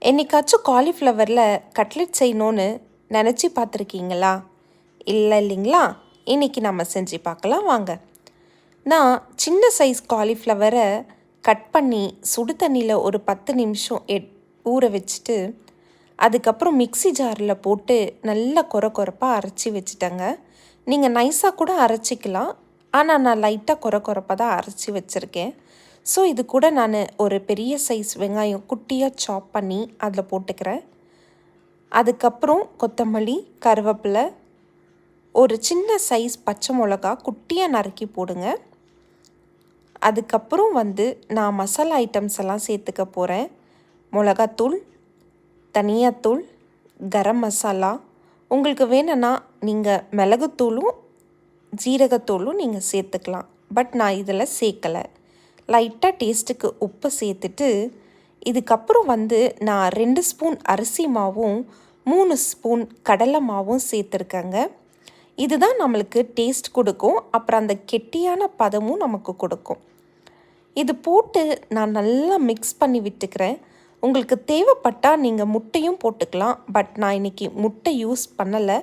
என்னைக்காச்சும் காலிஃப்ளவரில் கட்லெட் செய்யணுன்னு நினச்சி பார்த்துருக்கீங்களா? இல்லை இல்லைங்களா? இன்றைக்கி நம்ம செஞ்சு பார்க்கலாம் வாங்க. நான் சின்ன சைஸ் காலிஃப்ளவரை கட் பண்ணி சுடு தண்ணியில் ஒரு 10 நிமிஷம் ஊற வச்சுட்டு அதுக்கப்புறம் மிக்ஸி ஜாரில் போட்டு நல்லா கொரப்பாக அரைச்சி வச்சுட்டேங்க. நீங்கள் நைஸாக கூட அரைச்சிக்கலாம், ஆனால் நான் லைட்டாக கொரப்பாக தான் அரைச்சி வச்சுருக்கேன். ஸோ இது கூட நான் ஒரு பெரிய சைஸ் வெங்காயம் குட்டியாக சாப் பண்ணி அதில் போட்டுக்கிறேன். அதுக்கப்புறம் கொத்தமல்லி, கருவேப்பிலை, ஒரு சின்ன சைஸ் பச்சை மிளகா குட்டியாக நறுக்கி போடுங்க. அதுக்கப்புறம் நான் மசாலா ஐட்டம்ஸ் எல்லாம் சேர்த்துக்க போகிறேன். மிளகாத்தூள், தனியாத்தூள், கரம் மசாலா, உங்களுக்கு வேணும்னா நீங்கள் மிளகுத்தூளும் ஜீரகத்தூளும் நீங்கள் சேர்த்துக்கலாம். பட் நான் இதில் சேர்க்கலை. லைட்டாக டேஸ்ட்டுக்கு உப்பு சேர்த்துட்டு இதுக்கப்புறம் நான் 2 ஸ்பூன் அரிசி மாவும் 3 ஸ்பூன் கடலை மாவும் சேர்த்துருக்கேங்க. இதுதான் நம்மளுக்கு டேஸ்ட் கொடுக்கும், அப்புறம் அந்த கெட்டியான பதமும் நமக்கு கொடுக்கும். இது போட்டு நான் நல்லா மிக்ஸ் பண்ணி விட்டுக்கிறேன். உங்களுக்கு தேவைப்பட்டால் நீங்கள் முட்டையும் போட்டுக்கலாம், பட் நான் இன்றைக்கி முட்டை யூஸ் பண்ணலை,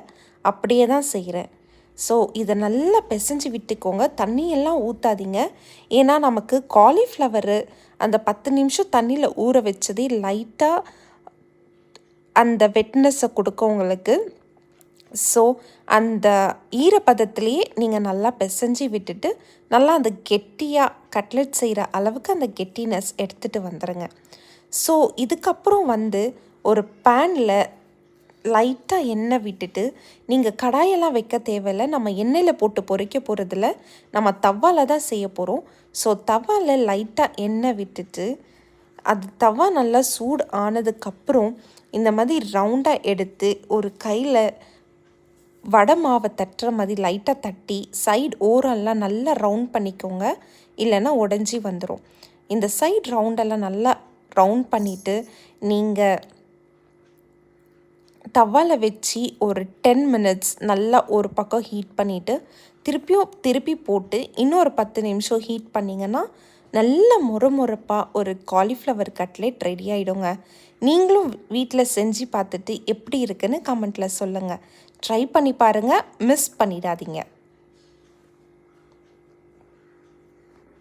அப்படியே தான் செய்கிறேன். ஸோ இதை நல்லா பிசைஞ்சு விட்டுக்கோங்க, தண்ணியெல்லாம் ஊற்றாதீங்க. ஏன்னா நமக்கு காலிஃப்ளவரு அந்த 10 நிமிஷம் தண்ணியில் ஊற வச்சதே லைட்டாக அந்த வெட்னஸை கொடுக்கும் உங்களுக்கு. ஸோ அந்த ஈரப்பதத்துலேயே நீங்கள் நல்லா பிசைஞ்சு விட்டுட்டு நல்லா அந்த கெட்டியாக கட்லெட் செய்கிற அளவுக்கு அந்த கெட்டினஸ் எடுத்துகிட்டு வந்துடுங்க. ஸோ இதுக்கப்புறம் ஒரு பேனில் லைட்டாக எண்ணெய் விட்டுட்டு, நீங்கள் கடாயெல்லாம் வைக்க தேவையில்லை, நம்ம எண்ணெயில் போட்டு பொரிக்க போகிறதில்ல, நம்ம தவாவில் தான் செய்ய போகிறோம். ஸோ தவாவில் லைட்டாக எண்ணெய் விட்டுட்டு அது தவா நல்லா சூடு ஆனதுக்கப்புறம் இந்த மாதிரி ரவுண்டாக எடுத்து ஒரு கையில் வடை மாவை தட்டுற மாதிரி லைட்டாக தட்டி சைடு ஓரெல்லாம் நல்லா ரவுண்ட் பண்ணிக்கோங்க, இல்லைன்னா உடஞ்சி வந்துடும். இந்த சைடு ரவுண்டெல்லாம் நல்லா ரவுண்ட் பண்ணிவிட்டு நீங்கள் தவாவில் வச்சு ஒரு 10 மினிட்ஸ் நல்லா ஒரு பக்கம் ஹீட் பண்ணிவிட்டு திருப்பி போட்டு இன்னொரு 10 நிமிஷம் ஹீட் பண்ணிங்கன்னா நல்ல முறப்பாக ஒரு காலிஃப்ளவர் கட்லெட் ரெடி ஆகிடுங்க. நீங்களும் வீட்டில் செஞ்சு பார்த்துட்டு எப்படி இருக்குன்னு கமெண்ட்டில் சொல்லுங்கள். ட்ரை பண்ணி பாருங்கள், மிஸ் பண்ணிடாதீங்க.